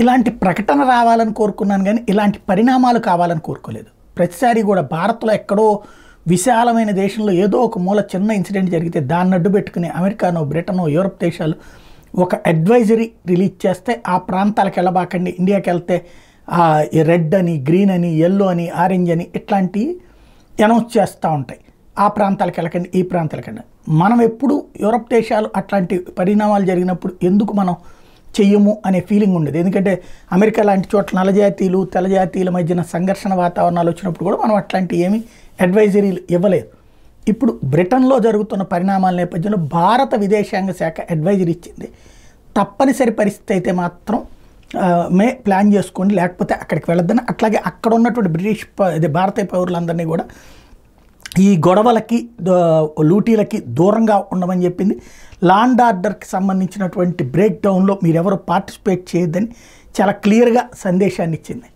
ఇలాంటి ప్రకటన రావాలని కోరుకున్నాను కానీ ఇలాంటి పరిణామాలు కావాలని కోరుకోలేదు. ప్రతిసారి కూడా భారత్లో ఎక్కడో విశాలమైన దేశంలో ఏదో ఒక మూల చిన్న ఇన్సిడెంట్ జరిగితే దాన్ని అడ్డు పెట్టుకుని అమెరికానో బ్రిటనో యూరప్ దేశాలు ఒక అడ్వైజరీ రిలీజ్ చేస్తే ఆ ప్రాంతాలకు వెళ్ళబాకండి, ఇండియాకి వెళ్తే రెడ్ అని, గ్రీన్ అని, ఎల్లో అని, ఆరెంజ్ అని ఇట్లాంటివి అనౌన్స్ చేస్తూ ఉంటాయి. ఆ ప్రాంతాలకు వెళ్ళకండి, ఈ ప్రాంతాలకు వెళ్ళండి. మనం ఎప్పుడు యూరప్ దేశాలు అట్లాంటి పరిణామాలు జరిగినప్పుడు ఎందుకు మనం చెయ్యము అనే ఫీలింగ్ ఉండేది. ఎందుకంటే అమెరికా లాంటి చోట్ల నల్లజాతీయులు తెల్లజాతీయుల మధ్యన సంఘర్షణ వాతావరణాలు వచ్చినప్పుడు కూడా మనం అట్లాంటి ఏమీ అడ్వైజరీలు ఇవ్వలేదు. ఇప్పుడు బ్రిటన్లో జరుగుతున్న పరిణామాల నేపథ్యంలో భారత విదేశాంగ శాఖ అడ్వైజరీ ఇచ్చింది. తప్పనిసరి పరిస్థితి అయితే మాత్రం ప్లాన్ చేసుకోండి, లేకపోతే అక్కడికి వెళ్ళొద్దని. అట్లాగే అక్కడ ఉన్నటువంటి భారతీయ పౌరులందరినీ కూడా ఈ గొడవలకి లూటీలకి దూరంగా ఉండమని చెప్పింది. లా అండ్ ఆర్డర్కి సంబంధించినటువంటి బ్రేక్ డౌన్లో మీరెవరు పార్టిసిపేట్ చేయొద్దని చాలా క్లియర్గా సందేశాన్ని ఇచ్చింది.